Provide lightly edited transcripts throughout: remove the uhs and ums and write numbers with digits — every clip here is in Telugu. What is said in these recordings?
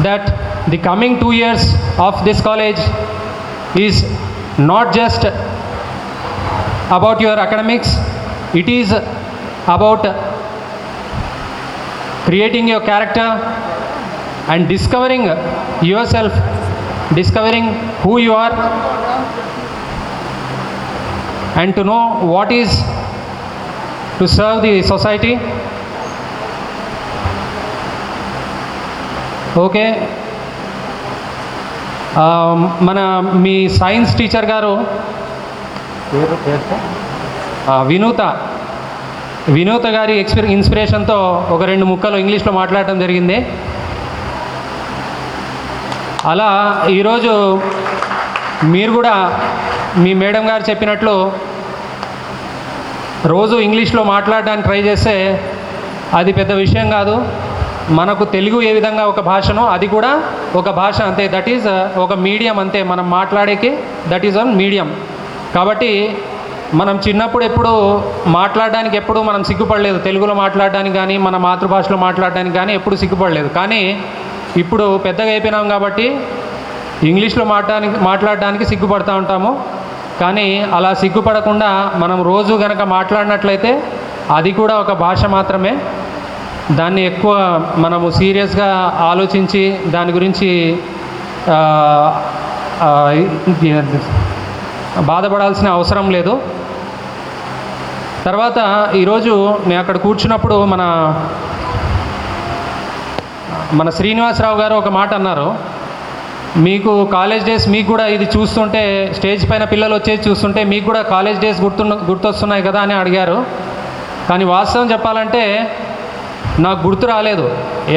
that the coming 2 years of this college is not just about your academics, it is about creating your character and discovering yourself, discovering who you are, and to know what is to serve the society. Okay, మన మీ సైన్స్ టీచర్ గారు వినూత గారి ఇన్స్పిరేషన్తో ఒక 2 ముక్కలు ఇంగ్లీష్లో మాట్లాడటం జరిగింది. అలా ఈరోజు మీరు కూడా మీ మేడం గారు చెప్పినట్లు రోజు ఇంగ్లీష్లో మాట్లాడడానికి ట్రై చేస్తే అది పెద్ద విషయం కాదు. మనకు తెలుగు ఏ విధంగా ఒక భాషనో అది కూడా ఒక భాష అంతే, దట్ ఈజ్ ఒక మీడియం అంతే. మనం మాట్లాడేకి దట్ ఈజ్ వన్ మీడియం. కాబట్టి మనం చిన్నప్పుడు ఎప్పుడు మాట్లాడడానికి ఎప్పుడు మనం సిగ్గుపడలేదు, తెలుగులో మాట్లాడడానికి కానీ మన మాతృభాషలో మాట్లాడడానికి కానీ ఎప్పుడు సిగ్గుపడలేదు. కానీ ఇప్పుడు పెద్దగా అయిపోయినాం కాబట్టి ఇంగ్లీష్లో మాట్లాడడానికి సిగ్గుపడుతూ ఉంటాము. కానీ అలా సిగ్గుపడకుండా మనం రోజు కనుక మాట్లాడినట్లయితే అది కూడా ఒక భాష మాత్రమే. దాన్ని ఎక్కువ మనము సీరియస్గా ఆలోచించి దాని గురించి బాధపడాల్సిన అవసరం లేదు. తర్వాత ఈరోజు నేను అక్కడ కూర్చున్నప్పుడు మన శ్రీనివాసరావు గారు ఒక మాట అన్నారు. మీకు కాలేజ్ డేస్, మీకు కూడా ఇది చూస్తుంటే స్టేజ్ పైన పిల్లలు వచ్చేసి చూస్తుంటే మీకు కూడా కాలేజ్ డేస్ గుర్తొస్తున్నాయి కదా అని అడిగారు. కానీ వాస్తవం చెప్పాలంటే నాకు గుర్తు రాలేదు.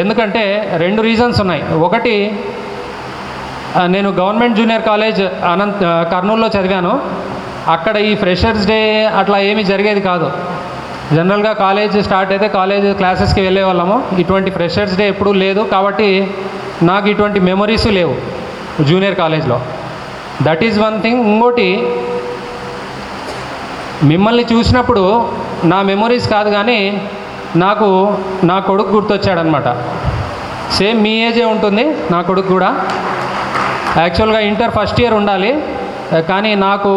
ఎందుకంటే 2 రీజన్స్ ఉన్నాయి. ఒకటి, నేను గవర్నమెంట్ జూనియర్ కాలేజ్ కర్నూలులో చదివాను. అక్కడ ఈ ఫ్రెషర్స్ డే అట్లా ఏమీ జరిగేది కాదు. జనరల్గా కాలేజ్ స్టార్ట్ అయితే కాలేజ్ క్లాసెస్కి వెళ్ళే వాళ్ళము. ఇటువంటి ఫ్రెషర్స్ డే ఎప్పుడూ లేదు. కాబట్టి నాకు ఇటువంటి మెమొరీస్ లేవు జూనియర్ కాలేజ్లో. That is one thing. ఇంకోటి, మిమ్మల్ని చూసినప్పుడు నా మెమొరీస్ కాదు కానీ నాకు నా కొడుకు గుర్తొచ్చాడనమాట. సేమ్ మీ ఏజే ఉంటుంది నా కొడుకు కూడా. యాక్చువల్గా ఇంటర్ ఫస్ట్ ఇయర్ ఉండాలి, కానీ నాకు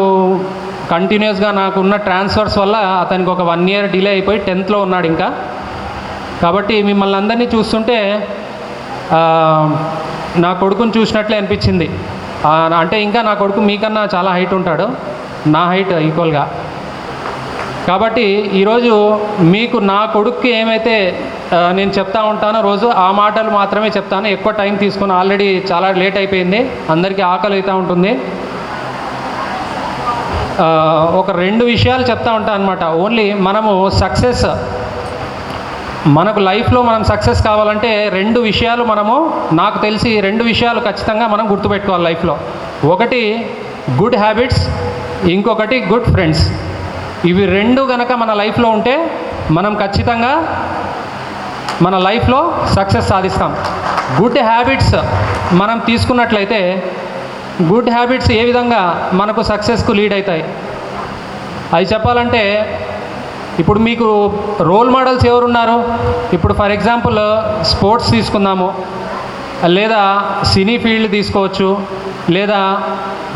కంటిన్యూస్గా నాకున్న ట్రాన్స్ఫర్స్ వల్ల అతనికి ఒక 1 ఇయర్ డిలే అయిపోయి 10th ఉన్నాడు ఇంకా. కాబట్టి మిమ్మల్ని అందరినీ చూస్తుంటే నా కొడుకుని చూసినట్లే అనిపించింది. అంటే ఇంకా నా కొడుకు మీకన్నా చాలా హైట్ ఉంటాడు, నా హైట్ ఈక్వల్గా. కాబట్టి ఈరోజు మీకు నా కొడుక్కి ఏమైతే నేను చెప్తా ఉంటానో రోజు ఆ మాటలు మాత్రమే చెప్తాను. ఎక్కువ టైం తీసుకుని ఆల్రెడీ చాలా లేట్ అయిపోయింది, అందరికీ ఆకలి అవుతూ ఉంటుంది. ఒక 2 విషయాలు చెప్తా ఉంటాను అనమాట. ఓన్లీ మనము సక్సెస్, మనకు లైఫ్లో మనం సక్సెస్ కావాలంటే 2 విషయాలు నాకు తెలిసి 2 విషయాలు ఖచ్చితంగా మనం గుర్తుపెట్టుకోవాలి లైఫ్లో. ఒకటి గుడ్ హ్యాబిట్స్, ఇంకొకటి గుడ్ ఫ్రెండ్స్. ఇవి 2 కనుక మన లైఫ్లో ఉంటే మనం ఖచ్చితంగా మన లైఫ్లో సక్సెస్ సాధిస్తాం. గుడ్ హ్యాబిట్స్ మనం తీసుకున్నట్లయితే, గుడ్ హ్యాబిట్స్ ఏ విధంగా మనకు సక్సెస్కు లీడ్ అవుతాయి అది చెప్పాలంటే, ఇప్పుడు మీకు రోల్ మోడల్స్ ఎవరున్నారు? ఇప్పుడు ఫర్ ఎగ్జాంపుల్ స్పోర్ట్స్ తీసుకుందాము, లేదా సినీ ఫీల్డ్ తీసుకోవచ్చు, లేదా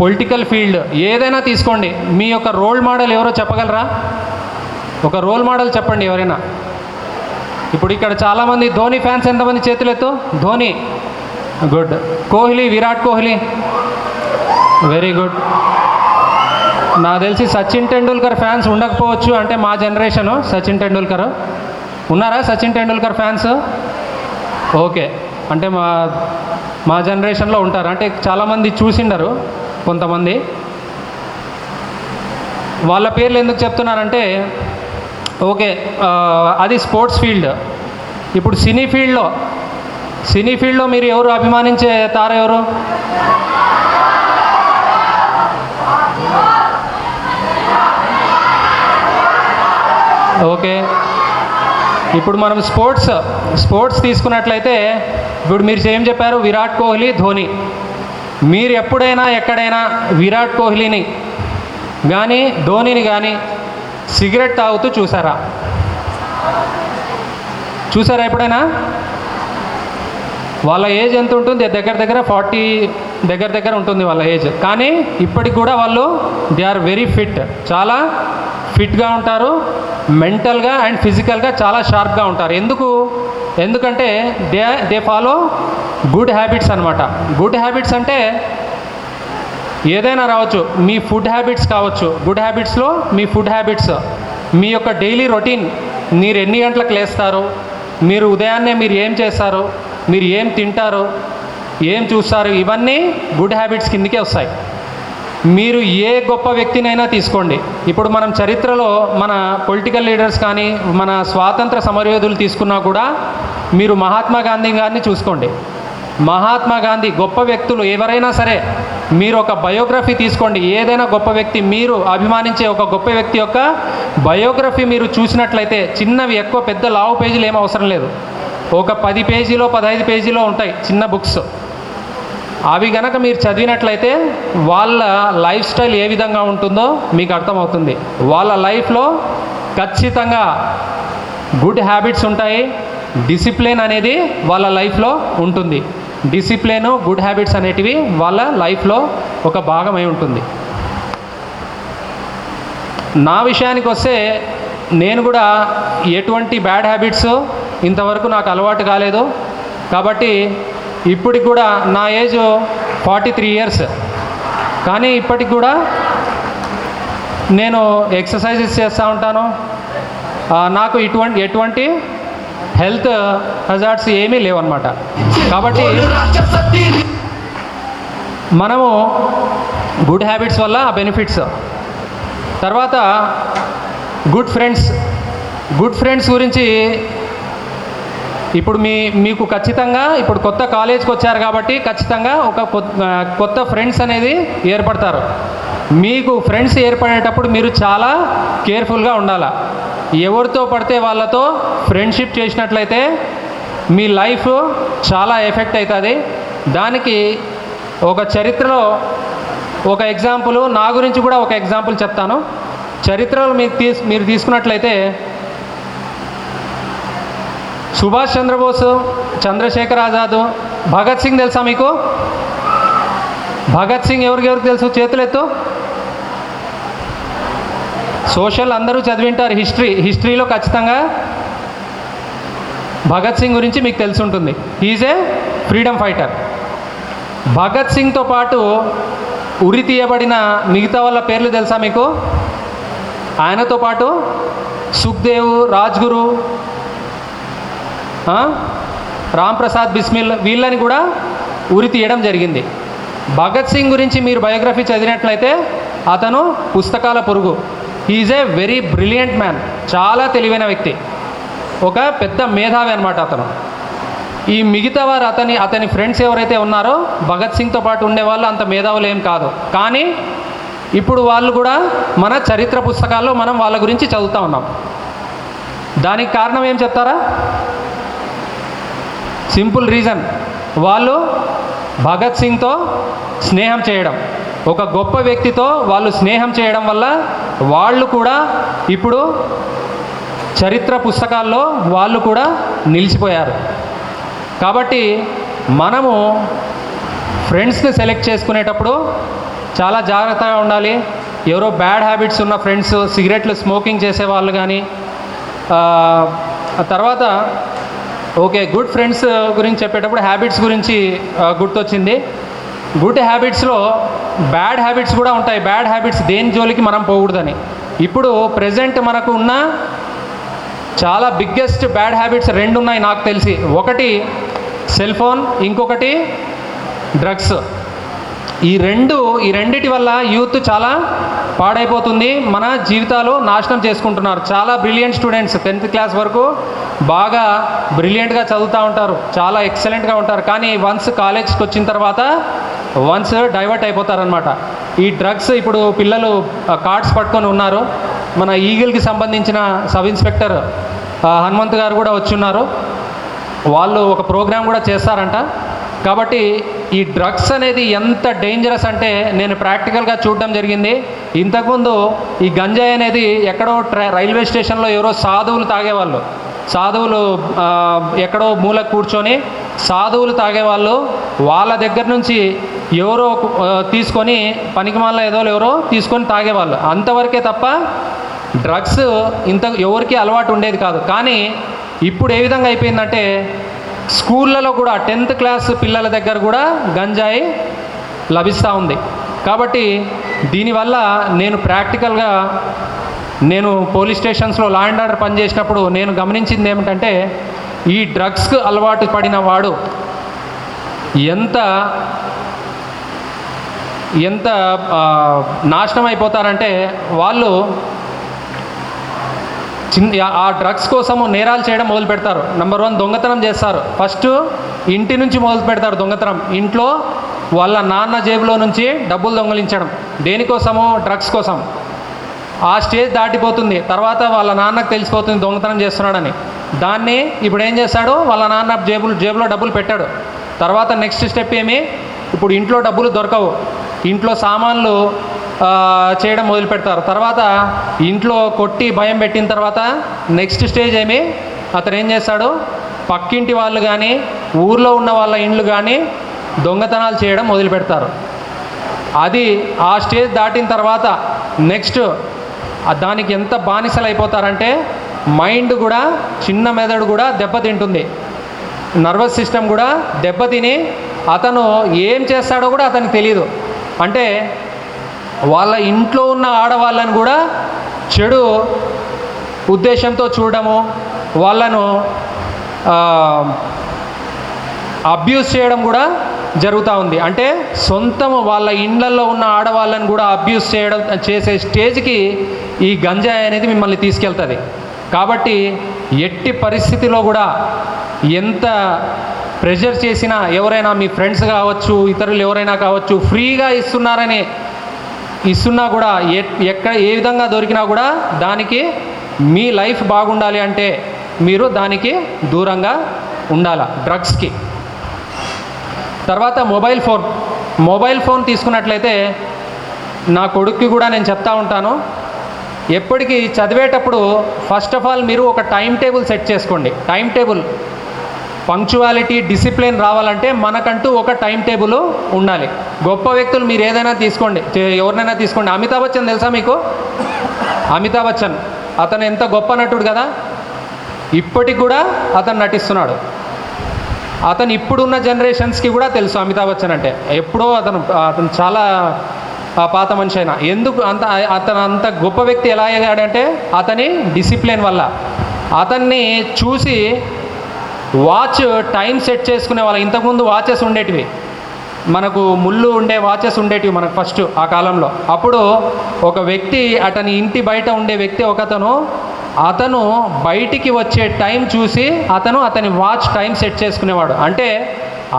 పొలిటికల్ ఫీల్డ్, ఏదైనా తీసుకోండి. మీ యొక్క రోల్ మోడల్ ఎవరో చెప్పగలరా? ఒక రోల్ మోడల్ చెప్పండి ఎవరైనా. ఇప్పుడు ఇక్కడ చాలామంది ధోని ఫ్యాన్స్, ఎంతమంది చేతులెత్తు? Dhoni, good. Kohli, Virat Kohli, very good. నాకు తెలిసి సచిన్ టెండూల్కర్ ఫ్యాన్స్ ఉండకపోవచ్చు, అంటే మా జనరేషను. సచిన్ టెండూల్కర్ ఉన్నారా? సచిన్ టెండూల్కర్ ఫ్యాన్స్? ఓకే, అంటే మా జనరేషన్లో ఉంటారు. అంటే చాలామంది చూసిండరు కొంతమంది. వాళ్ళ పేర్లు ఎందుకు చెప్తున్నారంటే, ఓకే అది స్పోర్ట్స్ ఫీల్డ్. ఇప్పుడు సినీ ఫీల్డ్లో మీరు ఎవరు అభిమానించే తార ఎవరు? ఓకే, ఇప్పుడు మనం స్పోర్ట్స్ తీసుకున్నట్లయితే, ఇప్పుడు మీరు ఏం చెప్పారు? విరాట్ కోహ్లీ, ధోని. మీరు ఎప్పుడైనా ఎక్కడైనా విరాట్ కోహ్లీని కానీ ధోనిని కానీ సిగరెట్ తాగుతూ చూసారా? ఎప్పుడైనా? వాళ్ళ ఏజ్ ఎంత ఉంటుంది? దగ్గర దగ్గర 40 దగ్గర ఉంటుంది వాళ్ళ ఏజ్. కానీ ఇప్పటికి కూడా వాళ్ళు దే ఆర్ వెరీ ఫిట్, చాలా ఫిట్గా ఉంటారు. మెంటల్గా అండ్ ఫిజికల్గా చాలా షార్ప్గా ఉంటారు. ఎందుకంటే దే ఫాలో గుడ్ హ్యాబిట్స్ అనమాట. గుడ్ హ్యాబిట్స్ అంటే ఏదైనా రావచ్చు, మీ ఫుడ్ హ్యాబిట్స్ కావచ్చు. గుడ్ హ్యాబిట్స్లో మీ ఫుడ్ హ్యాబిట్స్, మీ యొక్క డైలీ రొటీన్, మీరు ఎన్ని గంటలకు లేస్తారు, మీరు ఉదయాన్నే మీరు ఏం చేస్తారు, మీరు ఏం తింటారు, ఏం చూస్తారు, ఇవన్నీ గుడ్ హ్యాబిట్స్ కిందకే వస్తాయి. మీరు ఏ గొప్ప వ్యక్తినైనా తీసుకోండి. ఇప్పుడు మనం చరిత్రలో మన పొలిటికల్ లీడర్స్ కానీ మన స్వాతంత్ర సమరయోధులు తీసుకున్నా కూడా మీరు మహాత్మా గాంధీ గారిని చూసుకోండి. మహాత్మా గాంధీ, గొప్ప వ్యక్తులు ఎవరైనా సరే మీరు ఒక బయోగ్రఫీ తీసుకోండి. ఏదైనా గొప్ప వ్యక్తి, మీరు అభిమానించే ఒక గొప్ప వ్యక్తి యొక్క బయోగ్రఫీ మీరు చూసినట్లయితే, చిన్నవి, ఎక్కువ పెద్ద లావు పేజీలు ఏం అవసరం లేదు, ఒక 10 పేజీలో 15 పేజీలో ఉంటాయి చిన్న బుక్స్. అవి గనక మీరు చదివినట్లయితే వాళ్ళ లైఫ్ స్టైల్ ఏ విధంగా ఉంటుందో మీకు అర్థమవుతుంది. వాళ్ళ లైఫ్లో ఖచ్చితంగా గుడ్ హ్యాబిట్స్ ఉంటాయి. డిసిప్లిన్ అనేది వాళ్ళ లైఫ్లో ఉంటుంది. డిసిప్లిన్, గుడ్ హ్యాబిట్స్ అనేటివి వాళ్ళ లైఫ్లో ఒక భాగమై ఉంటుంది. నా విషయానికి వస్తే నేను కూడా ఎటువంటి బ్యాడ్ హ్యాబిట్స్ ఇంతవరకు నాకు అలవాటు కాలేదు. కాబట్టి ఇప్పటికి కూడా నా ఏజ్ 43 ఇయర్స్, కానీ ఇప్పటికి కూడా నేను ఎక్సర్సైజెస్ చేస్తూ ఉంటాను. నాకు ఎటువంటి హెల్త్ హజార్డ్స్ ఏమీ లేవన్నమాట. కాబట్టి మనము గుడ్ హ్యాబిట్స్ వల్ల ఆ బెనిఫిట్స్. తర్వాత గుడ్ ఫ్రెండ్స్ గురించి ఇప్పుడు మీకు ఖచ్చితంగా ఇప్పుడు కొత్త కాలేజ్కి వచ్చారు కాబట్టి ఖచ్చితంగా ఒక కొత్త ఫ్రెండ్స్ అనేది ఏర్పడతారు. మీకు ఫ్రెండ్స్ ఏర్పడేటప్పుడు మీరు చాలా కేర్ఫుల్గా ఉండాలి. ఎవరితో పడితే వాళ్ళతో ఫ్రెండ్షిప్ చేసినట్లయితే మీ లైఫ్ చాలా ఎఫెక్ట్ అవుతుంది. దానికి ఒక చరిత్రలో ఒక ఎగ్జాంపుల్, నా గురించి కూడా ఒక ఎగ్జాంపుల్ చెప్తాను. చరిత్రలో మీరు తీసుకున్నట్లయితే సుభాష్ చంద్రబోస్, చంద్రశేఖర్ ఆజాద్, భగత్ సింగ్ తెలుసా మీకు? భగత్ సింగ్ ఎవరికి తెలుసు? చేతులెత్తు. సోషల్ అందరూ చదివింటారు. హిస్టరీలో ఖచ్చితంగా భగత్ సింగ్ గురించి మీకు తెలిసి ఉంటుంది. Is a freedom fighter. Bhagat సింగ్తో పాటు ఉరి తీయబడిన మిగతా వాళ్ళ పేర్లు తెలుసా మీకు? ఆయనతో పాటు సుఖ్దేవ్, రాజ్గురు, రామ్ ప్రసాద్ బిస్మిల్, వీళ్ళని కూడా ఉరి తీయడం జరిగింది. భగత్ సింగ్ గురించి మీరు బయోగ్రఫీ చదివినట్లయితే అతను పుస్తకాల పురుగు. Is a very brilliant man, చాలా తెలివైన వ్యక్తి, ఒక పెద్ద మేధావి అనమాట అతను. ఈ మిగతా వారు అతని ఫ్రెండ్స్ ఎవరైతే ఉన్నారో భగత్ సింగ్తో పాటు ఉండేవాళ్ళు అంత మేధావులు ఏం కాదు. కానీ ఇప్పుడు వాళ్ళు కూడా మన చరిత్ర పుస్తకాల్లో మనం వాళ్ళ గురించి చదువుతూ ఉన్నాం. దానికి కారణం ఏం చెప్తారా? సింపుల్ రీజన్, వాళ్ళు భగత్ సింగ్తో స్నేహం చేయడం, ఒక గొప్ప వ్యక్తితో వాళ్ళు స్నేహం చేయడం వల్ల వాళ్ళు కూడా ఇప్పుడు చరిత్ర పుస్తకాల్లో వాళ్ళు కూడా నిలిచిపోయారు. కాబట్టి మనము ఫ్రెండ్స్ని సెలెక్ట్ చేసుకునేటప్పుడు చాలా జాగ్రత్తగా ఉండాలి. ఎవరో బ్యాడ్ హ్యాబిట్స్ ఉన్న ఫ్రెండ్స్, సిగరెట్లు స్మోకింగ్ చేసేవాళ్ళు కానీ, తర్వాత ఓకే గుడ్ ఫ్రెండ్స్ గురించి చెప్పేటప్పుడు హ్యాబిట్స్ గురించి గుర్తొచ్చింది. గుడ్ హ్యాబిట్స్లో బ్యాడ్ హ్యాబిట్స్ కూడా ఉంటాయి. బ్యాడ్ హ్యాబిట్స్ దేని జోలికి మనం పోకూడదని. ఇప్పుడు ప్రెజెంట్ మనకు ఉన్న చాలా బిగ్గెస్ట్ బ్యాడ్ హ్యాబిట్స్ 2 ఉన్నాయి నాకు తెలిసి. ఒకటి సెల్ ఫోన్, ఇంకొకటి డ్రగ్స్. ఈ రెండిటి వల్ల యూత్ చాలా పాడైపోతుంది, మన జీవితాలు నాశనం చేసుకుంటున్నారు. చాలా బ్రిలియంట్ స్టూడెంట్స్ 10th క్లాస్ వరకు బాగా బ్రిలియంట్గా చదువుతూ ఉంటారు, చాలా ఎక్సలెంట్గా ఉంటారు. కానీ వన్స్ కాలేజ్కి వచ్చిన తర్వాత డైవర్ట్ అయిపోతారనమాట. ఈ డ్రగ్స్, ఇప్పుడు పిల్లలు కార్డ్స్ పట్టుకొని ఉన్నారు. మన ఈగిల్కి సంబంధించిన సబ్ ఇన్స్పెక్టర్ హనుమంత్ గారు కూడా వచ్చి ఉన్నారు. వాళ్ళు ఒక ప్రోగ్రామ్ కూడా చేస్తారంట. కాబట్టి ఈ డ్రగ్స్ అనేది ఎంత డేంజరస్ అంటే నేను ప్రాక్టికల్గా చూడడం జరిగింది. ఇంతకుముందు ఈ గంజాయి అనేది ఎక్కడో రైల్వే స్టేషన్లో ఎవరో సాధువులు తాగేవాళ్ళు. సాధువులు ఎక్కడో మూల కూర్చొని సాధువులు తాగేవాళ్ళు వాళ్ళ దగ్గర నుంచి ఎవరో తీసుకొని పనికిమాల ఎవరో తీసుకొని తాగేవాళ్ళు, అంతవరకే తప్ప డ్రగ్స్ ఎవరికి అలవాటు ఉండేది కాదు. కానీ ఇప్పుడు ఏ విధంగా అయిపోయిందంటే స్కూళ్ళలో కూడా 10th క్లాస్ పిల్లల దగ్గర కూడా గంజాయి లభిస్తూ ఉంది. కాబట్టి దీనివల్ల నేను ప్రాక్టికల్గా పోలీస్ స్టేషన్స్లో లా అండ్ ఆర్డర్ పనిచేసినప్పుడు నేను గమనించింది ఏమిటంటే ఈ డ్రగ్స్కు అలవాటు పడిన వాడు ఎంత నాశనం అయిపోతారంటే వాళ్ళు ఆ డ్రగ్స్ కోసము నేరాలు చేయడం మొదలు పెడతారు. నెంబర్ 1 దొంగతనం చేస్తారు. ఫస్ట్ ఇంటి నుంచి మొదలు పెడతారు దొంగతనం. ఇంట్లో వాళ్ళ నాన్న జేబులో నుంచి డబ్బులు దొంగలించడం, దేనికోసము? డ్రగ్స్ కోసం. ఆ స్టేజ్ దాటిపోతుంది. తర్వాత వాళ్ళ నాన్నకు తెలిసిపోతుంది దొంగతనం చేస్తున్నాడని. దాన్ని ఇప్పుడు ఏం చేస్తాడు, వాళ్ళ నాన్న జేబులో డబ్బులు పెట్టాడు. తర్వాత నెక్స్ట్ స్టెప్ ఏమి, ఇప్పుడు ఇంట్లో డబ్బులు దొరకవు, ఇంట్లో సామాన్లు చేయడం మొదలు పెడతారు. తర్వాత ఇంట్లో కొట్టి భయం పెట్టిన తర్వాత నెక్స్ట్ స్టేజ్ ఏమి, అతను ఏం చేస్తాడు, పక్కింటి వాళ్ళు కానీ ఊర్లో ఉన్న వాళ్ళ ఇండ్లు కానీ దొంగతనాలు చేయడం మొదలు పెడతారు. అది ఆ స్టేజ్ దాటిన తర్వాత నెక్స్ట్ దానికి ఎంత బానిసలు అయిపోతారంటే మైండ్ కూడా, చిన్న మెదడు కూడా దెబ్బతింటుంది, నర్వస్ సిస్టమ్ కూడా దెబ్బతిని అతను ఏం చేస్తాడో కూడా అతనికి తెలియదు. అంటే వాళ్ళ ఇంట్లో ఉన్న ఆడవాళ్ళని కూడా చెడు ఉద్దేశంతో చూడడము, వాళ్ళను అబ్యూస్ చేయడం కూడా జరుగుతూ ఉంది. అంటే సొంతము వాళ్ళ ఇండ్లలో ఉన్న ఆడవాళ్ళని కూడా అబ్యూస్ చేసే స్టేజ్కి ఈ గంజాయి అనేది మిమ్మల్ని తీసుకెళ్తుంది. కాబట్టి ఎట్టి పరిస్థితిలో కూడా ఎంత ప్రెషర్ చేసినా, ఎవరైనా మీ ఫ్రెండ్స్ కావచ్చు, ఇతరులు ఎవరైనా కావచ్చు, ఫ్రీగా ఇస్తున్నా కూడా ఎక్కడ ఏ విధంగా దొరికినా కూడా దానికి మీ లైఫ్ బాగుండాలి అంటే మీరు దానికి దూరంగా ఉండాలి, డ్రగ్స్కి. తర్వాత మొబైల్ ఫోన్ తీసుకున్నట్లయితే నా కొడుక్కి కూడా నేను చెప్తా ఉంటాను, ఎప్పటికీ చదివేటప్పుడు ఫస్ట్ ఆఫ్ ఆల్ మీరు ఒక టైం టేబుల్ సెట్ చేసుకోండి. టైం టేబుల్, పంక్చువాలిటీ, డిసిప్లిన్ రావాలంటే మనకంటూ ఒక టైం టేబుల్ ఉండాలి. గొప్ప వ్యక్తులు మీరు ఏదైనా తీసుకోండి, ఎవరినైనా తీసుకోండి. అమితాబ్ బచ్చన్ తెలుసా మీకు? అమితాబ్ బచ్చన్ అతను ఎంత గొప్ప నటుడు కదా, ఇప్పటికి కూడా అతను నటిస్తున్నాడు. అతను ఇప్పుడున్న జనరేషన్స్కి కూడా తెలుసు అమితాబ్ బచ్చన్ అంటే. ఎప్పుడో అతను చాలా పాత మనిషి అయినా ఎందుకు అతను అంత గొప్ప వ్యక్తి ఎలా అయ్యాడంటే అతని డిసిప్లిన్ వల్ల. అతన్ని చూసి వాచ్ టైం సెట్ చేసుకునే వాళ్ళ, ఇంతకుముందు వాచెస్ ఉండేటివి, మనకు ముళ్ళు ఉండే వాచెస్ ఉండేటివి మనకు ఫస్ట్ ఆ కాలంలో. అప్పుడు ఒక వ్యక్తి, అతని ఇంటి బయట ఉండే వ్యక్తి అతను బయటికి వచ్చే టైం చూసి అతని వాచ్ టైం సెట్ చేసుకునేవాడు. అంటే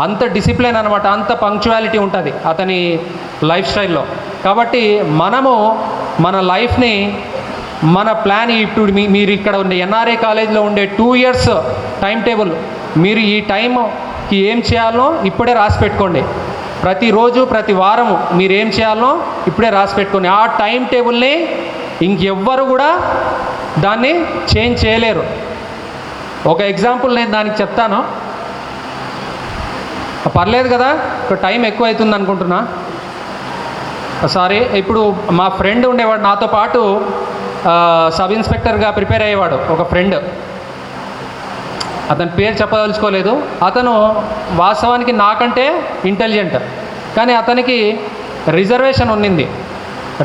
అంత డిసిప్లిన్ అనమాట, అంత పంక్చువాలిటీ ఉంటుంది అతని లైఫ్ స్టైల్లో. కాబట్టి మనము మన లైఫ్ని, మన ప్లాన్, ఇప్పుడు మీరు ఇక్కడ ఉండే ఎన్ఆర్ఐ కాలేజ్లో ఉండే 2 years టైం టేబుల్, మీరు ఈ టైంకి ఏం చేయాలో ఇప్పుడే రాసి పెట్టుకోండి. ప్రతిరోజు ప్రతి వారము మీరు ఏం చేయాలో ఇప్పుడే రాసి పెట్టుకోండి. ఆ టైం టేబుల్ని ఇంకెవ్వరు కూడా దాన్ని చేంజ్ చేయలేరు. ఒక ఎగ్జాంపుల్ నేను దానికి చెప్తాను, పర్లేదు కదా, ఇప్పుడు టైం ఎక్కువ అవుతుంది అనుకుంటున్నా, సారీ. ఇప్పుడు మా ఫ్రెండ్ ఉండేవాడు నాతో పాటు, సబ్ ఇన్స్పెక్టర్గా ప్రిపేర్ అయ్యేవాడు ఒక ఫ్రెండ్, అతని పేరు చెప్పదలుచుకోలేదు. అతను వాస్తవానికి నాకంటే ఇంటెలిజెంట్, కానీ అతనికి రిజర్వేషన్ ఉన్నింది.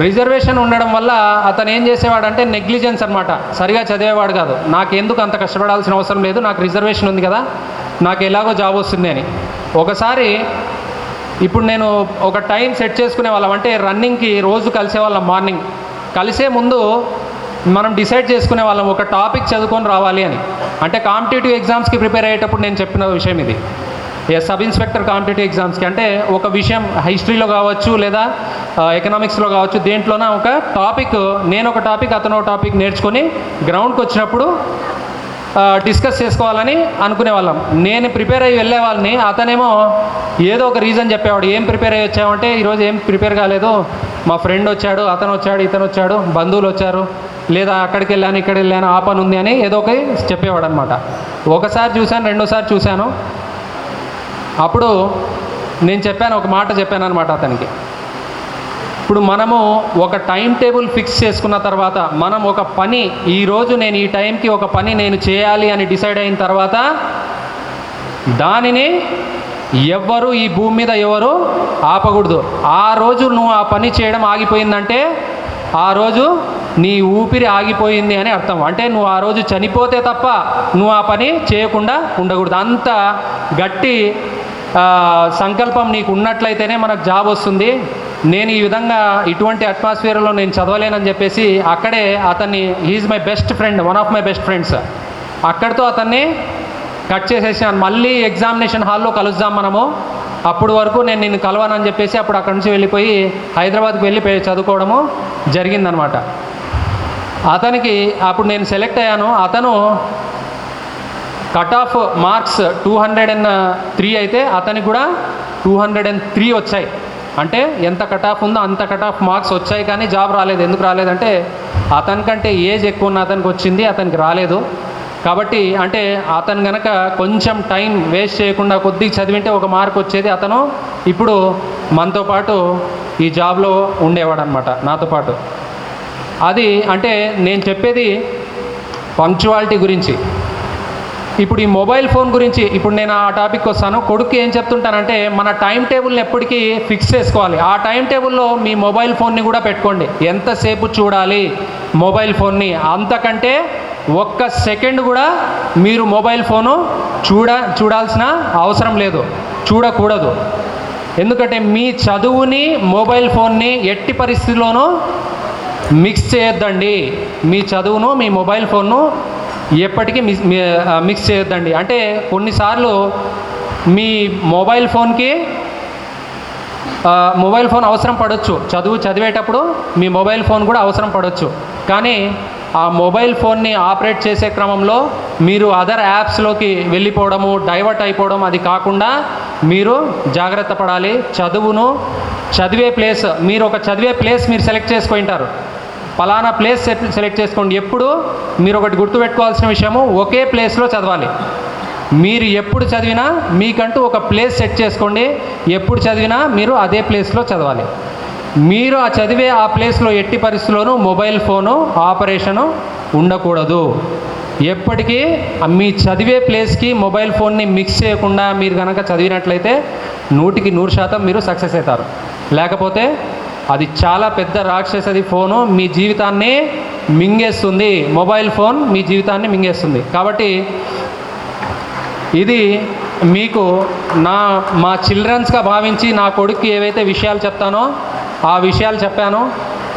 రిజర్వేషన్ ఉండడం వల్ల అతను ఏం చేసేవాడంటే నెగ్లిజెన్స్ అనమాట, సరిగా చదివేవాడు కాదు. నాకెందుకు అంత కష్టపడాల్సిన అవసరం లేదు, నాకు రిజర్వేషన్ ఉంది కదా, నాకు ఎలాగో జాబ్ వస్తుంది అని. ఒకసారి ఇప్పుడు నేను ఒక టైం సెట్ చేసుకునే వాళ్ళం, అంటే రన్నింగ్కి రోజు కలిసేవాళ్ళం. మార్నింగ్ కలిసే ముందు మనం డిసైడ్ చేసుకునే వాళ్ళం ఒక టాపిక్ చదువుకొని రావాలి అని. అంటే కాంపిటేటివ్ ఎగ్జామ్స్కి ప్రిపేర్ అయ్యేటప్పుడు నేను చెప్పిన విషయం ఇది. సబ్ ఇన్స్పెక్టర్ కాంపిటేటివ్ ఎగ్జామ్స్కి అంటే ఒక విషయం హిస్టరీలో కావచ్చు లేదా ఎకనామిక్స్లో కావచ్చు, దేంట్లోనే ఒక టాపిక్, నేను ఒక టాపిక్, అతను ఒక టాపిక్ నేర్చుకొని గ్రౌండ్కి వచ్చినప్పుడు డిస్కస్ చేసుకోవాలని అనుకునే వాళ్ళం. నేను ప్రిపేర్ అయ్యి వెళ్ళే వాళ్ళని, అతనేమో ఏదో ఒక రీజన్ చెప్పేవాడు. ఏం ప్రిపేర్ అయ్యి వచ్చామంటే ఈరోజు ఏం ప్రిపేర్ కాలేదు, మా ఫ్రెండ్ వచ్చాడు, అతను వచ్చాడు, ఇతను వచ్చాడు, బంధువులు వచ్చారు, లేదా అక్కడికి వెళ్ళాను, ఇక్కడ వెళ్ళాను, ఆ పని ఉంది అని ఏదో ఒకటి చెప్పేవాడు అనమాట. ఒకసారి చూశాను, రెండోసారి చూశాను, అప్పుడు నేను చెప్పాను, ఒక మాట చెప్పాను అనమాట అతనికి. ఇప్పుడు మనము ఒక టైం టేబుల్ ఫిక్స్ చేసుకున్న తర్వాత, మనం ఒక పని, ఈరోజు నేను ఈ టైంకి ఒక పని నేను చేయాలి అని డిసైడ్ అయిన తర్వాత, దానిని ఎవ్వరు ఈ భూమి మీద ఎవరు ఆపకూడదు. ఆ రోజు నువ్వు ఆ పని చేయడం ఆగిపోయిందంటే ఆ రోజు నీ ఊపిరి ఆగిపోయింది అని అర్థం. అంటే నువ్వు ఆ రోజు చనిపోతే తప్ప నువ్వు ఆ పని చేయకుండా ఉండకూడదు. అంత గట్టి సంకల్పం నీకు ఉన్నట్లయితేనే మనకు జాబ్ వస్తుంది. నేను ఈ విధంగా ఇటువంటి అట్మాస్ఫియర్లో నేను చదవలేనని చెప్పేసి అక్కడే అతన్ని, he's my best friend, one of my best friends, అక్కడితో అతన్ని కట్ చేసేసాను. మళ్ళీ ఎగ్జామినేషన్ హాల్లో కలుద్దాం మనము, అప్పుడు వరకు నేను నిన్ను కలవనని చెప్పేసి అప్పుడు అక్కడి నుంచి వెళ్ళిపోయి హైదరాబాద్కి వెళ్ళి చదువుకోవడము జరిగిందనమాట. అతనికి అప్పుడు నేను సెలెక్ట్ అయ్యాను. అతను కట్ ఆఫ్ మార్క్స్ 203 అయితే అతనికి కూడా 203 వచ్చాయి. అంటే ఎంత కట్ ఆఫ్ ఉందో అంత కట్ ఆఫ్ మార్క్స్ వచ్చాయి, కానీ జాబ్ రాలేదు. ఎందుకు రాలేదంటే అతనికంటే ఏజ్ ఎక్కువ ఉన్న అతనికి వచ్చింది, అతనికి రాలేదు. కాబట్టి అంటే అతను కనుక కొంచెం టైం వేస్ట్ చేయకుండా కొద్దిగా చదివింటే ఒక మార్క్ వచ్చేది. అతను ఇప్పుడు మనతో పాటు ఈ జాబ్లో ఉండేవాడు అనమాట, నాతో పాటు. అది అంటే నేను చెప్పేది పంక్చువాలిటీ గురించి. ఇప్పుడు ఈ మొబైల్ ఫోన్ గురించి ఇప్పుడు నేను ఆ టాపిక్ వస్తాను. కొడుకు ఏం చెప్తుంటానంటే, మన టైం టేబుల్ని ఎప్పటికీ ఫిక్స్ చేసుకోవాలి. ఆ టైం టేబుల్లో మీ మొబైల్ ఫోన్ని కూడా పెట్టుకోండి. ఎంతసేపు చూడాలి మొబైల్ ఫోన్ని, అంతకంటే ఒక్క సెకండ్ కూడా మీరు మొబైల్ ఫోను చూడాల్సిన అవసరం లేదు, చూడకూడదు. ఎందుకంటే మీ చదువుని మొబైల్ ఫోన్ని ఎట్టి పరిస్థితిలోనూ మిక్స్ చేయొద్దండి. మీ చదువును మీ మొబైల్ ఫోన్ను ఎప్పటికీ మిక్స్ చేయొద్దండి. అంటే కొన్నిసార్లు మీ మొబైల్ ఫోన్ అవసరం పడవచ్చు, చదివేటప్పుడు మీ మొబైల్ ఫోన్ కూడా అవసరం పడవచ్చు. కానీ ఆ మొబైల్ ఫోన్ని ఆపరేట్ చేసే క్రమంలో మీరు అదర్ యాప్స్లోకి వెళ్ళిపోవడము, డైవర్ట్ అయిపోవడం, అది కాకుండా మీరు జాగ్రత్త పడాలి. చదివే ప్లేస్, మీరు ఒక చదివే ప్లేస్ మీరు సెలెక్ట్ చేసుకుంటారు, పలానా ప్లేస్ సెలెక్ట్ చేసుకోండి. ఎప్పుడు మీరు ఒకటి గుర్తుపెట్టుకోవాల్సిన విషయము, ఒకే ప్లేస్లో చదవాలి. మీరు ఎప్పుడు చదివినా మీకంటూ ఒక ప్లేస్ సెట్ చేసుకోండి. ఎప్పుడు చదివినా మీరు అదే ప్లేస్లో చదవాలి. మీరు చదివే ఆ ప్లేస్లో ఎట్టి పరిస్థితుల్లోనూ మొబైల్ ఫోను ఆపరేషను ఉండకూడదు. ఎప్పటికీ మీ చదివే ప్లేస్కి మొబైల్ ఫోన్ని మిక్స్ చేయకుండా మీరు కనుక చదివినట్లయితే 100% మీరు సక్సెస్ అవుతారు. లేకపోతే అది చాలా పెద్ద రాక్షసది. ఫోను మీ జీవితాన్ని మింగేస్తుంది, మొబైల్ ఫోన్ మీ జీవితాన్ని మింగేస్తుంది. కాబట్టి ఇది మీకు మా చిల్డ్రన్స్గా భావించి నా కొడుక్కి ఏవైతే విషయాలు చెప్తానో ఆ విషయాలు చెప్పాను.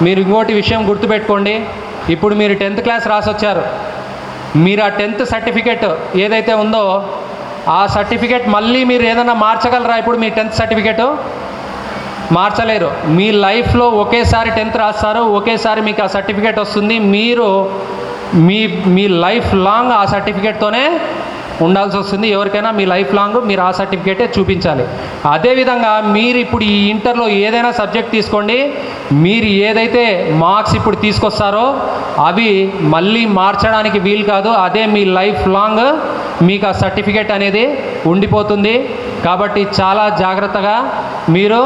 మీరు ఇంకోటి విషయం గుర్తుపెట్టుకోండి. ఇప్పుడు మీరు 10th క్లాస్ రాసొచ్చారు. మీరు ఆ 10th సర్టిఫికేట్ ఏదైతే ఉందో ఆ సర్టిఫికేట్ మళ్ళీ మీరు ఏదైనా మార్చగలరా? ఇప్పుడు మీ 10th సర్టిఫికేటు మార్చలేరు. మీ లైఫ్లో ఒకేసారి 10th రాస్తారు, ఒకేసారి మీకు ఆ సర్టిఫికేట్ వస్తుంది. మీరు మీ లైఫ్ లాంగ్ ఆ సర్టిఫికేట్తోనే ఉండాల్సి వస్తుంది. ఎవరికైనా మీ లైఫ్ లాంగ్ మీరు ఆ సర్టిఫికేటే చూపించాలి. అదేవిధంగా మీరు ఇప్పుడు ఈ ఇంటర్లో ఏదైనా సబ్జెక్ట్ తీసుకోండి, మీరు ఏదైతే మార్క్స్ ఇప్పుడు తీసుకొస్తారో అవి మళ్ళీ మార్చడానికి వీలు కాదు. అదే మీ లైఫ్ లాంగ్ మీకు ఆ సర్టిఫికేట్ అనేది ఉండిపోతుంది. కాబట్టి చాలా జాగ్రత్తగా మీరు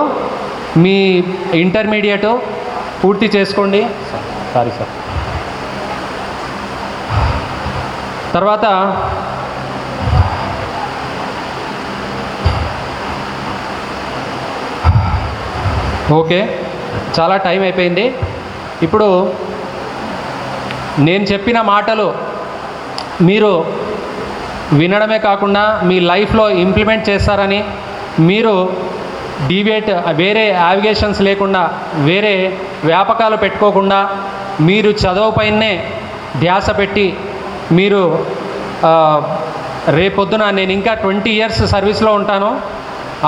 మీ ఇంటర్మీడియట్ పూర్తి చేసుకోండి. Sorry sir. తర్వాత ఓకే, చాలా టైం అయిపోయింది. ఇప్పుడు నేను చెప్పిన మాటలు మీరు వినడమే కాకుండా మీ లైఫ్లో ఇంప్లిమెంట్ చేస్తారని, మీరు వేరే యావిగేషన్స్ లేకుండా, వేరే వ్యాపకాలు పెట్టుకోకుండా మీరు చదువుపైనే ధ్యాస పెట్టి, మీరు రేపొద్దున నేను ఇంకా 20 years సర్వీస్లో ఉంటాను.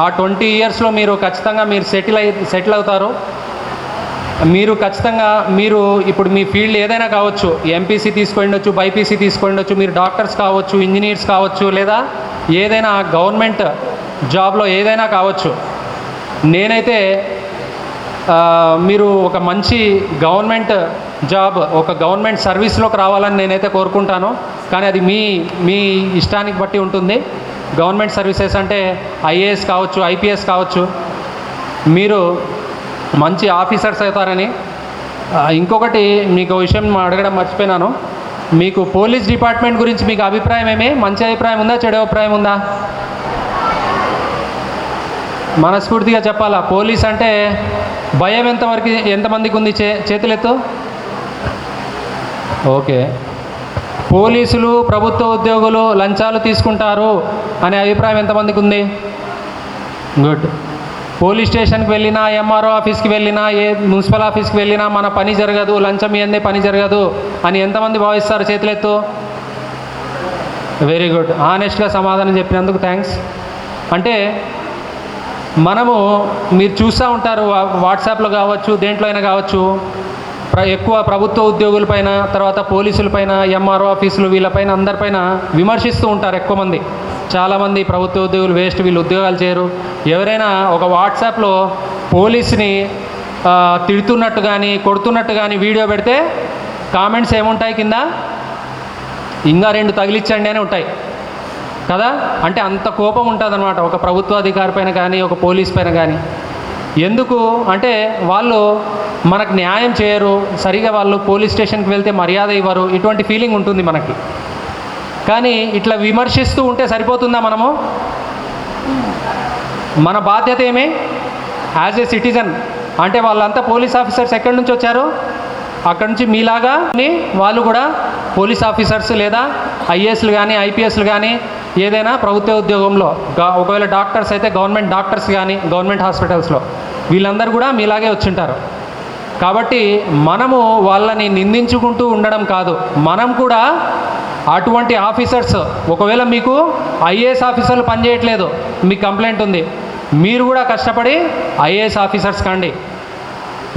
ఆ 20 yearsలో మీరు ఖచ్చితంగా మీరు సెటిల్ అవుతారు. మీరు ఖచ్చితంగా ఇప్పుడు మీ ఫీల్డ్ ఏదైనా కావచ్చు, ఎంపీసీ తీసుకుండొచ్చు, బైపీసీ తీసుకుండొచ్చు, మీరు డాక్టర్స్ కావచ్చు, ఇంజనీర్స్ కావచ్చు, లేదా ఏదైనా గవర్నమెంట్ జాబ్లో ఏదైనా కావచ్చు. నేనైతే మీరు ఒక మంచి గవర్నమెంట్ జాబ్, ఒక గవర్నమెంట్ సర్వీస్లోకి రావాలని నేనైతే కోరుకుంటాను. కానీ అది మీ ఇష్టానికి బట్టి ఉంటుంది. గవర్నమెంట్ సర్వీసెస్ అంటే ఐఏఎస్ కావచ్చు, ఐపీఎస్ కావచ్చు, మీరు మంచి ఆఫీసర్స్ అవుతారని. ఇంకొకటి మీకు విషయం అడగడం మర్చిపోయినాను. మీకు పోలీస్ డిపార్ట్మెంట్ గురించి మీకు అభిప్రాయం ఏమి? మంచి అభిప్రాయం ఉందా, చెడు అభిప్రాయం ఉందా? మనస్ఫూర్తిగా చెప్పాలా. పోలీస్ అంటే భయం ఎంతమందికి ఉంది? చేతులెత్తు. ఓకే. పోలీసులు, ప్రభుత్వ ఉద్యోగులు లంచాలు తీసుకుంటారు అనే అభిప్రాయం ఎంతమందికి ఉంది? గుడ్. పోలీస్ స్టేషన్కి వెళ్ళినా, ఎంఆర్ఓ ఆఫీస్కి వెళ్ళినా, మున్సిపల్ ఆఫీస్కి వెళ్ళినా మన పని జరగదు, లంచం ఇవ్వందే పని జరగదు అని ఎంతమంది భావిస్తారు? చేతులెత్తు. Very good. ఆనెస్ట్గా సమాధానం చెప్పినందుకు థ్యాంక్స్. అంటే మనము మీరు చూస్తూ ఉంటారు, వాట్సాప్లో కావచ్చు, దేంట్లో అయినా కావచ్చు, ఎక్కువ ప్రభుత్వ ఉద్యోగులపైన, తర్వాత పోలీసులపైన, ఎంఆర్ఓ ఆఫీసులు, వీళ్ళపైన అందరిపైన విమర్శిస్తూ ఉంటారు ఎక్కువ మంది. చాలామంది ప్రభుత్వ ఉద్యోగులు వేస్ట్, వీళ్ళు ఉద్యోగాలు చేయరు. ఎవరైనా ఒక వాట్సాప్లో పోలీసుని తిడుతున్నట్టు కానీ, కొడుతున్నట్టు కానీ వీడియో పెడితే కామెంట్స్ ఏముంటాయి కింద? ఇంకా 2 తగిలిచ్చండి అని ఉంటాయి కదా. అంటే అంత కోపం ఉంటుంది అనమాట ఒక ప్రభుత్వ అధికారి పైన కానీ, ఒక పోలీస్ పైన కానీ. ఎందుకు అంటే వాళ్ళు మనకు న్యాయం చేయరు, సరిగా వాళ్ళు పోలీస్ స్టేషన్కి వెళ్తే మర్యాద ఇవ్వరు, ఇటువంటి ఫీలింగ్ ఉంటుంది మనకి. కానీ ఇట్లా విమర్శిస్తూ ఉంటే సరిపోతుందా? మనము మన బాధ్యత ఏమి? యాజ్ ఏ సిటిజన్ అంటే వాళ్ళంతా పోలీస్ ఆఫీసర్స్ ఎక్కడి నుంచి వచ్చారు? అక్కడి నుంచి మీలాగా వాళ్ళు కూడా పోలీస్ ఆఫీసర్స్ లేదా ఐఏఎస్లు కానీ, ఐపీఎస్లు కానీ, ఏదైనా ప్రభుత్వ ఉద్యోగంలో, ఒకవేళ డాక్టర్స్ అయితే గవర్నమెంట్ డాక్టర్స్ కానీ, గవర్నమెంట్ హాస్పిటల్స్లో వీళ్ళందరూ కూడా మీలాగే వచ్చింటారు. కాబట్టి మనము వాళ్ళని నిందించుకుంటూ ఉండడం కాదు, మనం కూడా అటువంటి ఆఫీసర్స్, ఒకవేళ మీకు ఐఏఎస్ ఆఫీసర్లు పనిచేయట్లేదు, మీకు కంప్లైంట్ ఉంది, మీరు కూడా కష్టపడి ఐఏఎస్ ఆఫీసర్స్ కండి.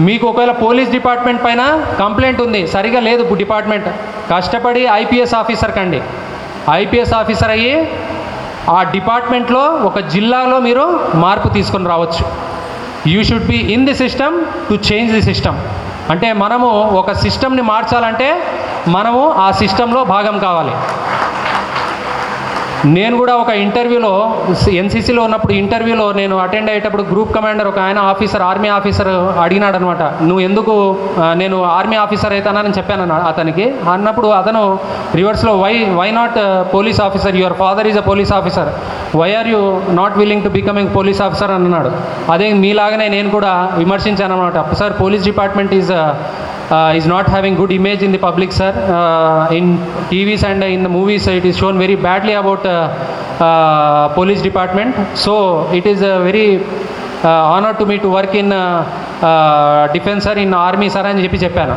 మీకు ఒకవేళ పోలీస్ డిపార్ట్మెంట్ పైన కంప్లైంట్ ఉంది, సరిగా లేదు డిపార్ట్మెంట్, కష్టపడి ఐపీఎస్ ఆఫీసర్ కండి. ఐపీఎస్ ఆఫీసర్ అయ్యి ఆ డిపార్ట్మెంట్లో ఒక జిల్లాలో మీరు మార్పు తీసుకొని రావచ్చు. You should be in the system to change the system. అంటే మనము ఒక సిస్టమ్ని మార్చాలంటే మనము ఆ సిస్టంలో భాగం కావాలి. నేను కూడా ఒక ఇంటర్వ్యూలో, ఎన్సీసీలో ఉన్నప్పుడు ఇంటర్వ్యూలో నేను అటెండ్ అయ్యేటప్పుడు గ్రూప్ కమాండర్ ఒక ఆయన ఆఫీసర్, ఆర్మీ ఆఫీసర్ అడిగినాడు అనమాట, నువ్వు ఎందుకు నేను ఆర్మీ ఆఫీసర్ అవుతానని చెప్పాను అతనికి. అన్నప్పుడు అతను రివర్స్లో why not police officer, your father is a police officer, why are you not willing to becoming police officer అని అన్నాడు. అదే మీలాగనే నేను కూడా విమర్శించాను అనమాట. Sir, police department is not having good image in the public, sir. In TVs and in the movies it is shown very badly about police department. So it is a very honor to me to work in defense, sir, in army, sir అని చెప్పాను.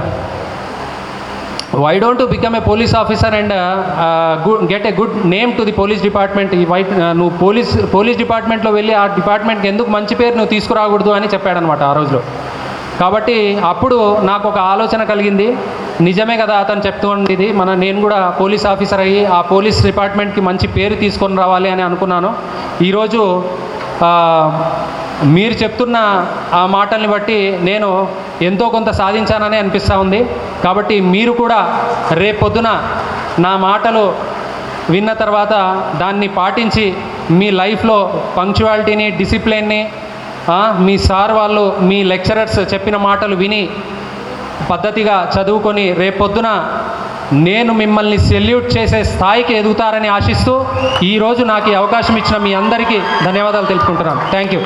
Why don't you become a police officer and get a good name to the police department? నువ్వు పోలీస్ డిపార్ట్మెంట్లో వెళ్ళి ఆ డిపార్ట్మెంట్కి ఎందుకు మంచి పేరు నువ్వు తీసుకురాకూడదు అని చెప్పాడనమాట ఆ రోజులో. కాబట్టి అప్పుడు నాకు ఒక ఆలోచన కలిగింది, నిజమే కదా అతను చెప్తూ ఉండేది, నేను కూడా పోలీస్ ఆఫీసర్ అయ్యి ఆ పోలీస్ డిపార్ట్మెంట్కి మంచి పేరు తీసుకొని రావాలి అని అనుకున్నాను. ఈరోజు మీరు చెప్తున్న ఆ మాటల్ని బట్టి నేను ఎంతో కొంత సాధించానని అనిపిస్తూ ఉంది. కాబట్టి మీరు కూడా రేపొద్దున నా మాటలు విన్న తర్వాత దాన్ని పాటించి మీ లైఫ్లో పంక్చువాలిటీని, డిసిప్లిన్ని, మీ సార్ వాళ్ళు, మీ లెక్చరర్స్ చెప్పిన మాటలు విని పద్ధతిగా చదువుకొని రేపొద్దున నేను మిమ్మల్ని సెల్యూట్ చేసే స్థాయికి ఎదుగుతారని ఆశిస్తూ ఈరోజు నాకు ఈ అవకాశం ఇచ్చిన మీ అందరికీ ధన్యవాదాలు తెలుపుకుంటున్నాను. Thank you.